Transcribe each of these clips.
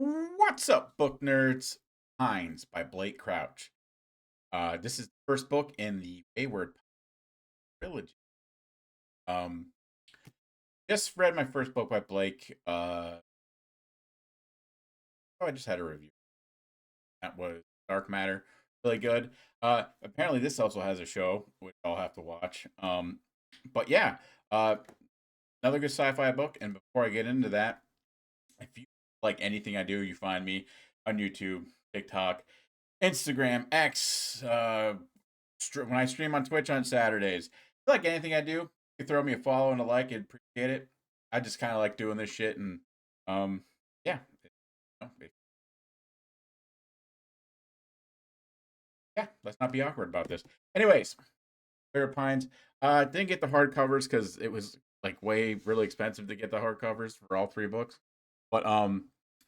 What's up, book nerds? Pines by Blake Crouch. This is the first book in the Wayward trilogy. Um, just read my first book by Blake. I just had a review. That was Dark Matter, really good. Apparently this also has a show, which I'll have to watch. But yeah, uh, another good sci-fi book. And before I get into that, if you like anything I do, you find me on YouTube, TikTok, Instagram, X, when I stream on Twitch on Saturdays. If you like anything I do, you can throw me a follow and a like. I'd appreciate it. I just kind of like doing this shit, and um, yeah, yeah. Let's not be awkward about this. Anyways, Fair Pines. Didn't get the hardcovers because it was like way really expensive to get the hardcovers for all three books. But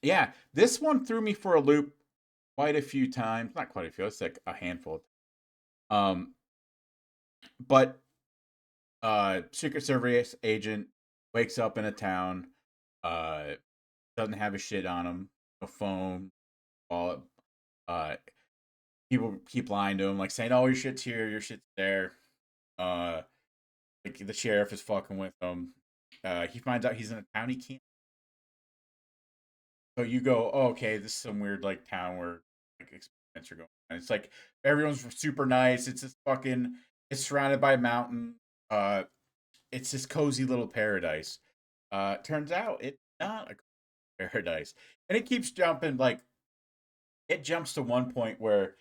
yeah, this one threw me for a loop quite a few times. Not quite a few. It's like a handful. Um, but Secret Service agent wakes up in a town, uh, doesn't have a shit on him, no phone, wallet. Uh, people keep lying to him, like saying, "Oh, your shit's here, your shit's there." Uh, like the sheriff is fucking with him. He finds out he's in a town he can't. So you go, oh, okay, this is some weird like town where like experiments are going on. It's like everyone's super nice. It's just fucking. It's surrounded by a mountain. Uh, it's this cozy little paradise. Turns out it's not a paradise, and it keeps jumping. Like it jumps to one point where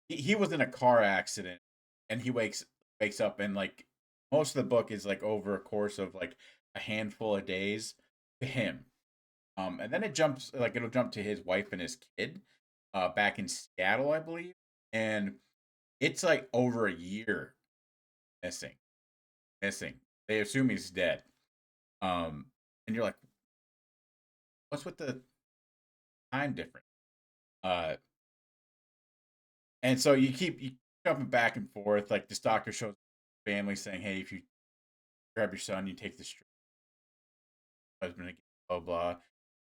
he was in a car accident, and he wakes up, and like most of the book is like over a course of like a handful of days to him. And then it jumps like it'll jump to his wife and his kid, back in Seattle, I believe, and it's like over a year missing, missing. They assume he's dead. Um, and you're like, what's with the time difference? Uh, and so you jumping back and forth. Like this doctor shows family saying, "Hey, if you grab your son, you take the husband again, blah blah."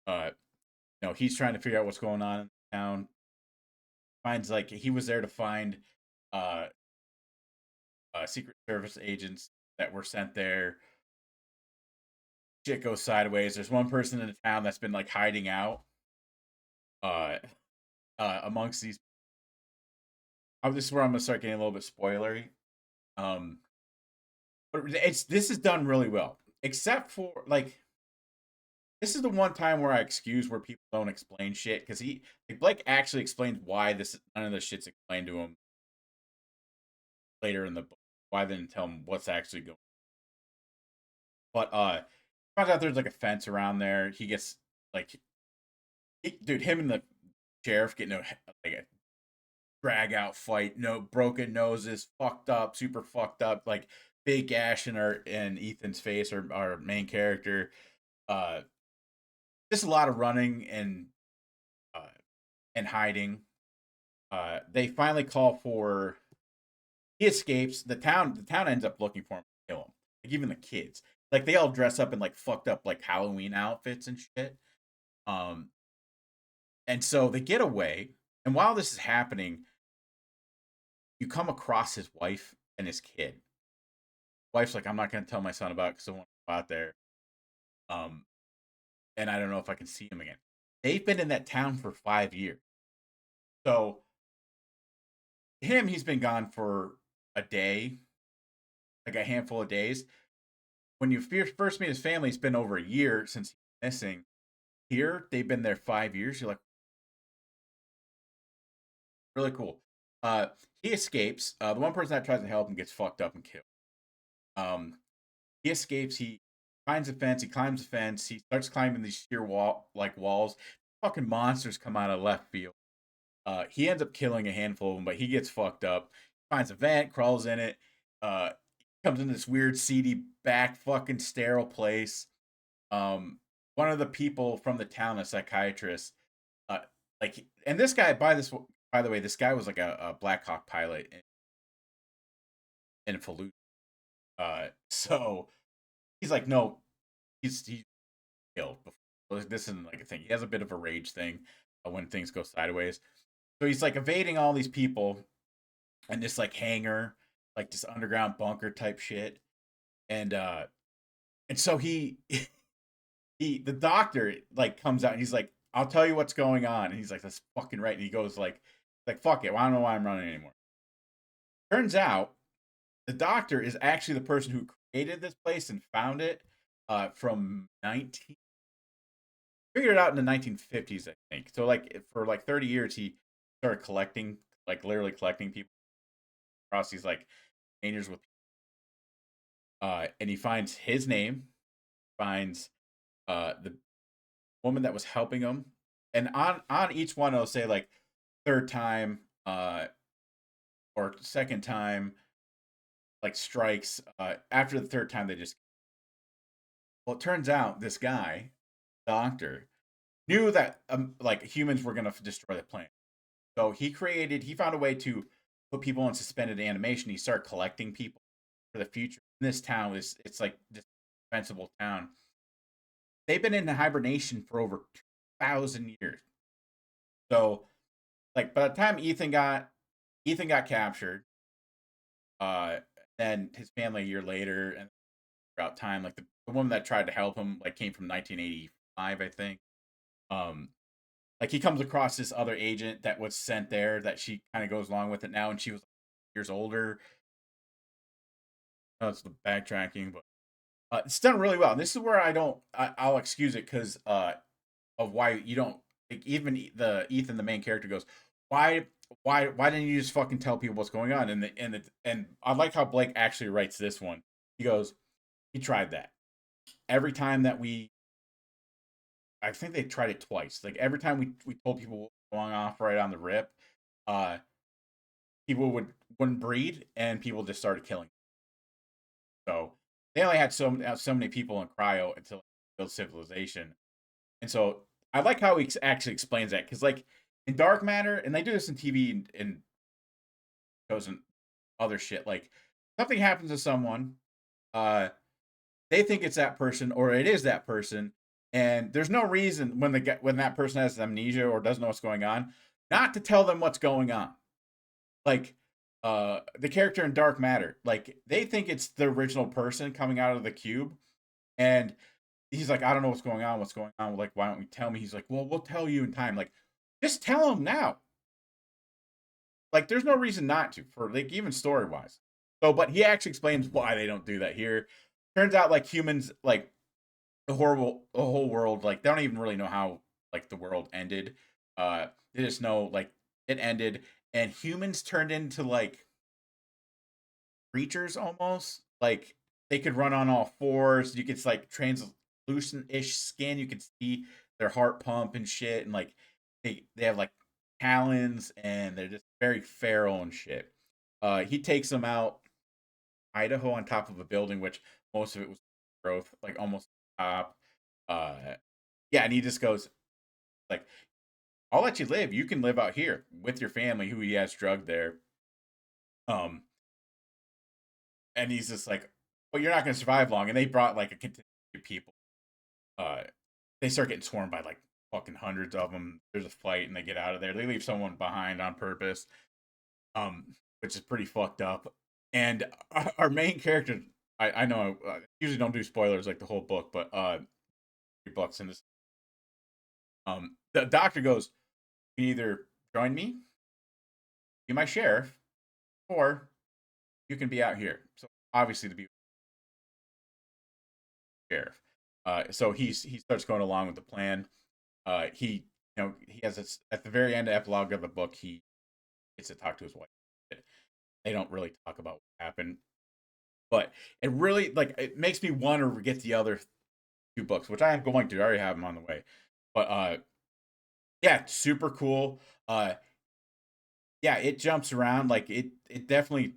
Uh, he's trying to figure out what's going on in the town. Finds like he was there to find uh, Secret Service agents that were sent there. Shit goes sideways. There's one person in the town that's been like hiding out uh, amongst these. Oh, this is where I'm gonna start getting a little bit spoilery. Um, but this is done really well, except for like this is the one time where I excuse where people don't explain shit because like Blake actually explains why this none of this shit's explained to him later in the book. Why they didn't tell him what's actually going. But finds out there's like a fence around there. He gets like, dude, him and the sheriff getting like a drag out fight. No broken noses, fucked up, super fucked up, like big gash in Ethan's face, or our main character. Uh, just a lot of running uh, and hiding. They finally call for. He escapes the town. The town ends up looking for him to kill him. Like even the kids, like they all dress up in like fucked up like Halloween outfits and shit. Um, and so they get away. And while this is happening, you come across his wife and his kid. Wife's like, I'm not going to tell my son about it because I want to go out there. Um, and I don't know if I can see him again. They've been in that town for 5 years. So he's been gone for a day, like a handful of days. When you first meet his family, it's been over a year since he's missing. Here, they've been there 5 years. You're like, really cool. He escapes. The one person that tries to help him gets fucked up and killed. Um, he escapes. He finds a fence. He climbs the fence. He starts climbing these sheer walls. Fucking monsters come out of left field. He ends up killing a handful of them, but he gets fucked up. Finds a vent, crawls in it. Uh, comes in this weird, seedy, back fucking sterile place. Um, one of the people from the town, a psychiatrist, uh, and this guy, by the way, this guy was like a Black Hawk pilot in Fallujah. So he's like, no, he's killed before. this isn't like a thing. He has a bit of a rage thing when things go sideways. So he's like evading all these people and this like hangar, like this underground bunker type shit. And so the doctor like comes out and he's like, I'll tell you what's going on. And he's like, that's fucking right. And he goes like fuck it. Well, I don't know why I'm running anymore. Turns out the doctor is actually the person who created this place and found it from 19 figured it out in the 1950s, I think. So like for like 30 years he started collecting, like literally collecting people across these like dangers with and he finds his name, finds the woman that was helping him, and on each one it'll say like third time or second time like strikes. After the third time they just, well, it turns out this guy doctor knew that like humans were gonna destroy the planet. So he found a way to put people in suspended animation. He started collecting people for the future. This town is, it's like this defensible town. They've been in hibernation for over 2,000 years. So like by the time Ethan got captured, uh, then his family a year later, and throughout time, like the woman that tried to help him like came from 1985, I think. Um, like he comes across this other agent that was sent there that she kind of goes along with it now, and she was years older. That's the backtracking, but it's done really well. And this is where I'll excuse it because of why you don't, like, even the Ethan, the main character, goes, why why didn't you just fucking tell people what's going on? And I like how Blake actually writes this one. He goes, he tried that every time that we, I think they tried it twice. Like every time we told people what was going off right on the rip, uh, people wouldn't breed, and people just started killing. So they only had so many people in cryo until build civilization. And so I like how he actually explains that, because like in Dark Matter, and they do this in TV and shows and other shit, like something happens to someone, uh, they think it's that person or it is that person, and there's no reason when that person has amnesia or doesn't know what's going on, not to tell them what's going on. Like the character in Dark Matter, like they think it's the original person coming out of the cube, and he's like, I don't know what's going on. What's going on? Like, why don't we tell me? He's like, well, we'll tell you in time. Like, just tell him now. Like, there's no reason not to, for like even story wise. So, but he actually explains why they don't do that here. Turns out, like humans, like the whole world, like they don't even really know how like the world ended. They just know like it ended, and humans turned into like creatures almost. Like they could run on all fours. You could like translucent-ish skin. You could see their heart pump and shit. And like they have like talons, and they're just very feral and shit. He takes them out Idaho on top of a building, which most of it was growth, like almost top. Yeah, and he just goes like, "I'll let you live. You can live out here with your family, who he has drugged there." Um, and he's just like, "Well, you're not going to survive long." And they brought like a contingent of people. Uh, they start getting swarmed by like fucking hundreds of them. There's a fight, and they get out of there. They leave someone behind on purpose, which is pretty fucked up. And our main character, I know I usually don't do spoilers like the whole book, but 3 books in this. The doctor goes, "You can either join me, be my sheriff, or you can be out here." So obviously to be sheriff. So he starts going along with the plan. He he has this at the very end epilogue of the book. He gets to talk to his wife. They don't really talk about what happened, but it really like it makes me want to get the other 2 books, which I am going to. I already have them on the way. But yeah, super cool. Yeah, it jumps around like it definitely,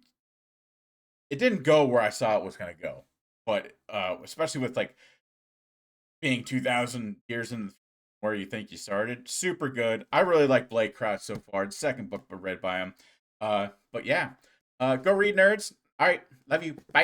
it didn't go where I saw it was gonna go, but especially with like being 2,000 years in where you think you started, super good. I really like Blake Crouch so far. The second book read by him. But yeah, go read, nerds. All right, love you. Bye.